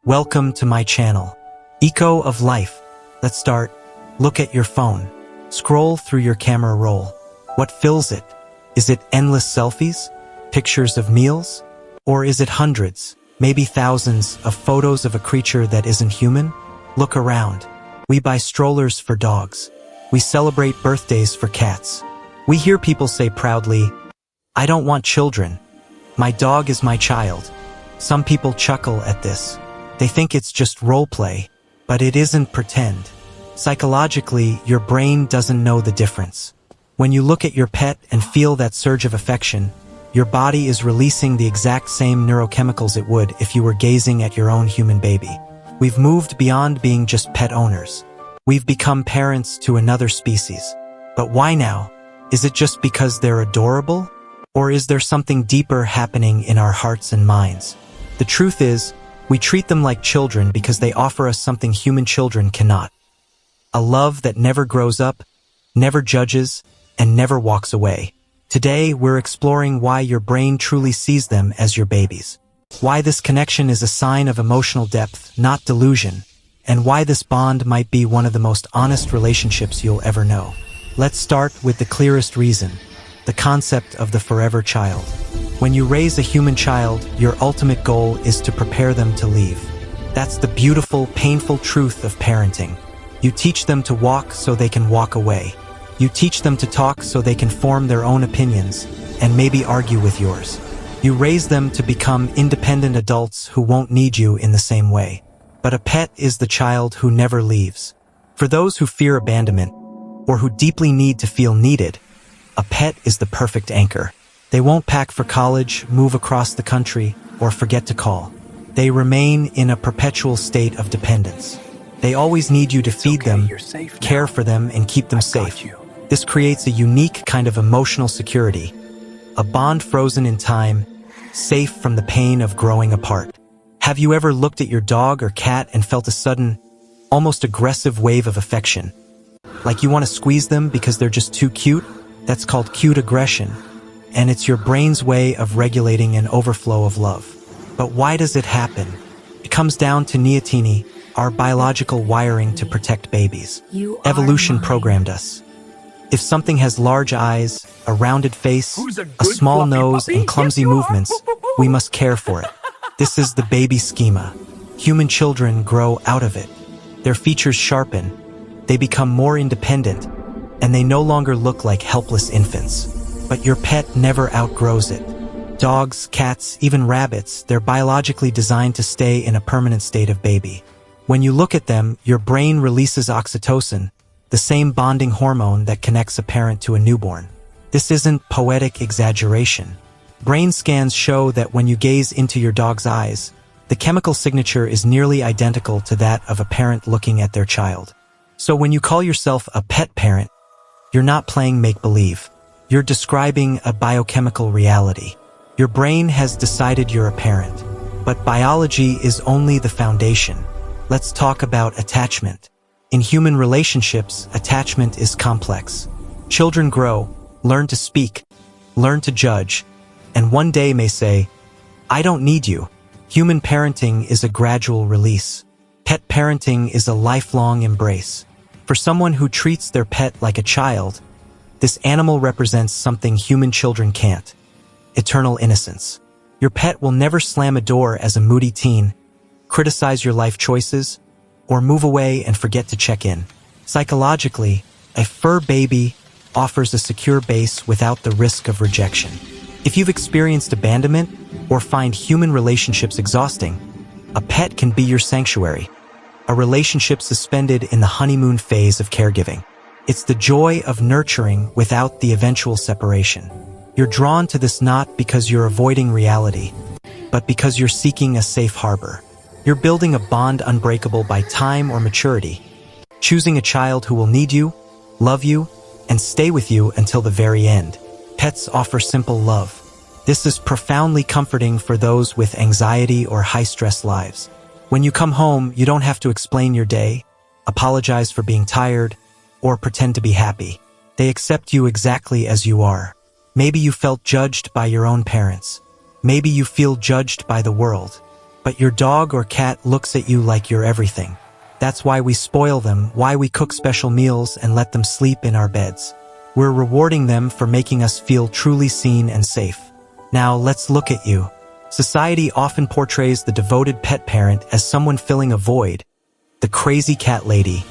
Welcome to my channel. Eco of Life. Let's start. Look at your phone. Scroll through your camera roll. What fills it? Is it endless selfies? Pictures of meals? Or is it hundreds, maybe thousands, of photos of a creature that isn't human? Look around. We buy strollers for dogs. We celebrate birthdays for cats. We hear people say proudly, "I don't want children. My dog is my child." Some people chuckle at this. They think it's just role play, but it isn't pretend. Psychologically, your brain doesn't know the difference. When you look at your pet and feel that surge of affection, your body is releasing the exact same neurochemicals it would if you were gazing at your own human baby. We've moved beyond being just pet owners. We've become parents to another species. But why now? Is it just because they're adorable? Or is there something deeper happening in our hearts and minds? The truth is, we treat them like children because they offer us something human children cannot. A love that never grows up, never judges, and never walks away. Today, we're exploring why your brain truly sees them as your babies. Why this connection is a sign of emotional depth, not delusion. And why this bond might be one of the most honest relationships you'll ever know. Let's start with the clearest reason. The concept of the forever child. When you raise a human child, your ultimate goal is to prepare them to leave. That's the beautiful, painful truth of parenting. You teach them to walk so they can walk away. You teach them to talk so they can form their own opinions and maybe argue with yours. You raise them to become independent adults who won't need you in the same way. But a pet is the child who never leaves. For those who fear abandonment, or who deeply need to feel needed, a pet is the perfect anchor. They won't pack for college, move across the country, or forget to call. They remain in a perpetual state of dependence. They always need you to feed them, care for them, and keep them safe. This creates a unique kind of emotional security, a bond frozen in time, safe from the pain of growing apart. Have you ever looked at your dog or cat and felt a sudden, almost aggressive wave of affection? Like you want to squeeze them because they're just too cute? That's called cute aggression. And it's your brain's way of regulating an overflow of love. But why does it happen? It comes down to neoteny, our biological wiring to protect babies. Evolution programmed us. If something has large eyes, a rounded face, a small nose, and clumsy movements, we must care for it. This is the baby schema. Human children grow out of it. Their features sharpen, they become more independent, and they no longer look like helpless infants. But your pet never outgrows it. Dogs, cats, even rabbits, they're biologically designed to stay in a permanent state of baby. When you look at them, your brain releases oxytocin, the same bonding hormone that connects a parent to a newborn. This isn't poetic exaggeration. Brain scans show that when you gaze into your dog's eyes, the chemical signature is nearly identical to that of a parent looking at their child. So when you call yourself a pet parent, you're not playing make-believe. You're describing a biochemical reality. Your brain has decided you're a parent, but biology is only the foundation. Let's talk about attachment. In human relationships, attachment is complex. Children grow, learn to speak, learn to judge, and one day may say, "I don't need you." Human parenting is a gradual release. Pet parenting is a lifelong embrace. For someone who treats their pet like a child, this animal represents something human children can't. Eternal innocence. Your pet will never slam a door as a moody teen, criticize your life choices, or move away and forget to check in. Psychologically, a fur baby offers a secure base without the risk of rejection. If you've experienced abandonment or find human relationships exhausting, a pet can be your sanctuary, a relationship suspended in the honeymoon phase of caregiving. It's the joy of nurturing without the eventual separation. You're drawn to this not because you're avoiding reality, but because you're seeking a safe harbor. You're building a bond unbreakable by time or maturity, choosing a child who will need you, love you, and stay with you until the very end. Pets offer simple love. This is profoundly comforting for those with anxiety or high-stress lives. When you come home, you don't have to explain your day, apologize for being tired, or pretend to be happy. They accept you exactly as you are. Maybe you felt judged by your own parents. Maybe you feel judged by the world. But your dog or cat looks at you like you're everything. That's why we spoil them, why we cook special meals and let them sleep in our beds. We're rewarding them for making us feel truly seen and safe. Now let's look at you. Society often portrays the devoted pet parent as someone filling a void. The crazy cat lady.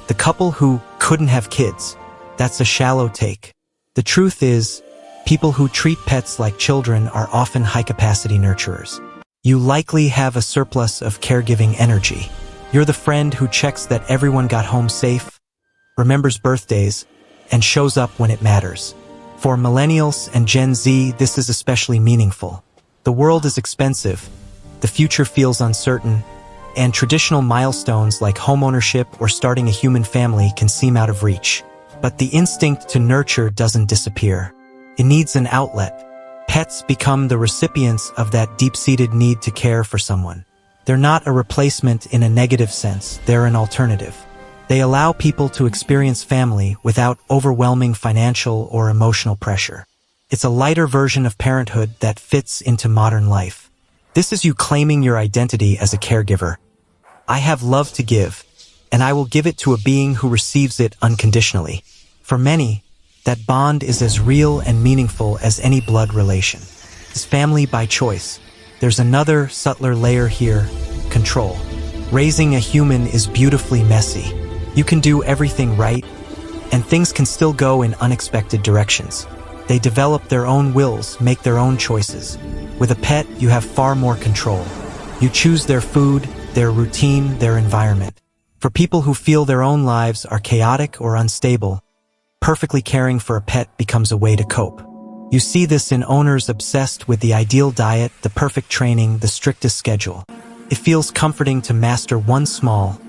The couple who couldn't have kids. That's a shallow take. The truth is, people who treat pets like children are often high-capacity nurturers. You likely have a surplus of caregiving energy. You're the friend who checks that everyone got home safe, remembers birthdays, and shows up when it matters. For millennials and Gen Z, this is especially meaningful. The world is expensive, the future feels uncertain, and traditional milestones like homeownership or starting a human family can seem out of reach. But the instinct to nurture doesn't disappear. It needs an outlet. Pets become the recipients of that deep-seated need to care for someone. They're not a replacement in a negative sense, they're an alternative. They allow people to experience family without overwhelming financial or emotional pressure. It's a lighter version of parenthood that fits into modern life. This is you claiming your identity as a caregiver. I have love to give, and I will give it to a being who receives it unconditionally. For many, that bond is as real and meaningful as any blood relation. It's family by choice. There's another, subtler layer here: control. Raising a human is beautifully messy. You can do everything right, and things can still go in unexpected directions. They develop their own wills, make their own choices. With a pet, you have far more control. You choose their food, their routine, their environment. For people who feel their own lives are chaotic or unstable, perfectly caring for a pet becomes a way to cope. You see this in owners obsessed with the ideal diet, the perfect training, the strictest schedule. It feels comforting to master one small,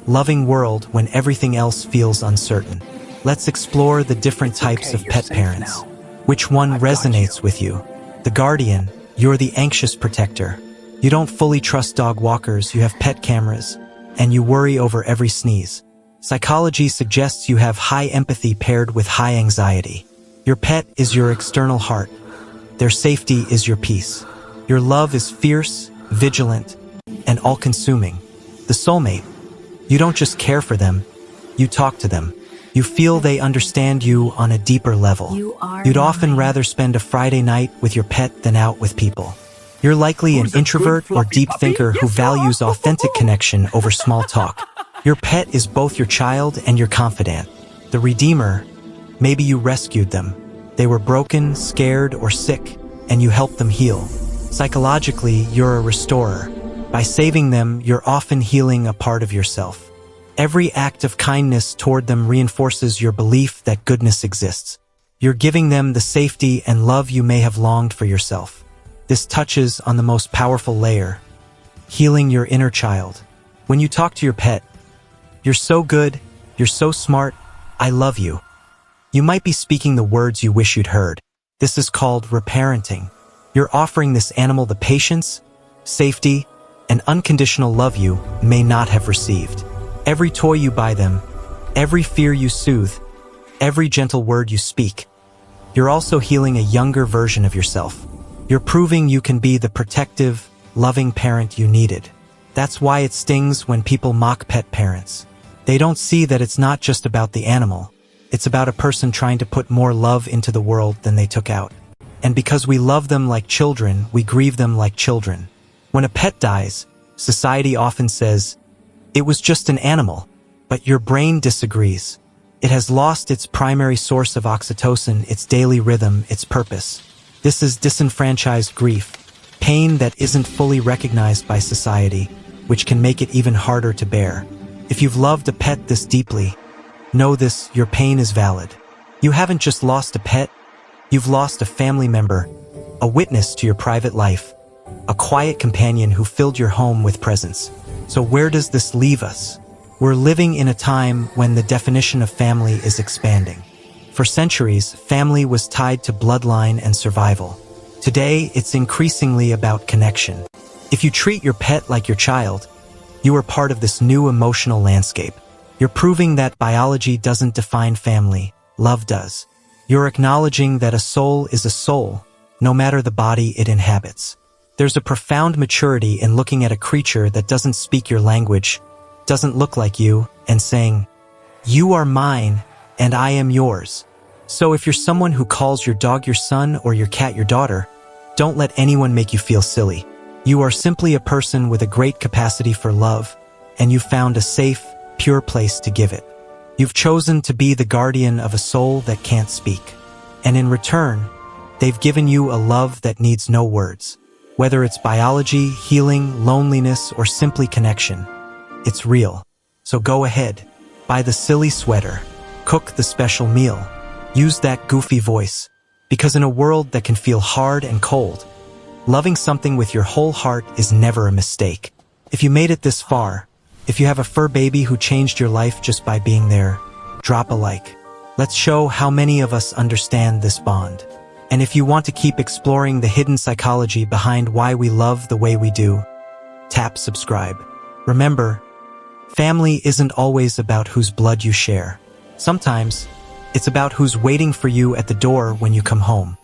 loving world when everything else feels uncertain. Let's explore the different types of pet parents. Which one resonates with you? The guardian, you're the anxious protector. You don't fully trust dog walkers, you have pet cameras, and you worry over every sneeze. Psychology suggests you have high empathy paired with high anxiety. Your pet is your external heart. Their safety is your peace. Your love is fierce, vigilant, and all-consuming. The soulmate. You don't just care for them, you talk to them. You feel they understand you on a deeper level. You'd often rather spend a Friday night with your pet than out with people. You're likely an introvert or deep thinker who values authentic connection over small talk. Your pet is both your child and your confidant. The redeemer. Maybe you rescued them. They were broken, scared, or sick, and you helped them heal. Psychologically, you're a restorer. By saving them, you're often healing a part of yourself. Every act of kindness toward them reinforces your belief that goodness exists. You're giving them the safety and love you may have longed for yourself. This touches on the most powerful layer: healing your inner child. When you talk to your pet, "You're so good, you're so smart, I love you." You might be speaking the words you wish you'd heard. This is called reparenting. You're offering this animal the patience, safety, and unconditional love you may not have received. Every toy you buy them, every fear you soothe, every gentle word you speak. You're also healing a younger version of yourself. You're proving you can be the protective, loving parent you needed. That's why it stings when people mock pet parents. They don't see that it's not just about the animal. It's about a person trying to put more love into the world than they took out. And because we love them like children, we grieve them like children. When a pet dies, society often says, "It was just an animal." But your brain disagrees. It has lost its primary source of oxytocin, its daily rhythm, its purpose. This is disenfranchised grief, pain that isn't fully recognized by society, which can make it even harder to bear. If you've loved a pet this deeply, know this: your pain is valid. You haven't just lost a pet, you've lost a family member, a witness to your private life, a quiet companion who filled your home with presence. So where does this leave us? We're living in a time when the definition of family is expanding. For centuries, family was tied to bloodline and survival. Today, it's increasingly about connection. If you treat your pet like your child, you are part of this new emotional landscape. You're proving that biology doesn't define family, love does. You're acknowledging that a soul is a soul, no matter the body it inhabits. There's a profound maturity in looking at a creature that doesn't speak your language, doesn't look like you, and saying, "You are mine, and I am yours." So if you're someone who calls your dog your son or your cat your daughter, don't let anyone make you feel silly. You are simply a person with a great capacity for love, and you've found a safe, pure place to give it. You've chosen to be the guardian of a soul that can't speak. And in return, they've given you a love that needs no words. Whether it's biology, healing, loneliness, or simply connection, it's real. So go ahead, buy the silly sweater, cook the special meal, use that goofy voice, because in a world that can feel hard and cold, loving something with your whole heart is never a mistake. If you made it this far, if you have a fur baby who changed your life just by being there, drop a like. Let's show how many of us understand this bond. And if you want to keep exploring the hidden psychology behind why we love the way we do, tap subscribe. Remember, family isn't always about whose blood you share. Sometimes, it's about who's waiting for you at the door when you come home.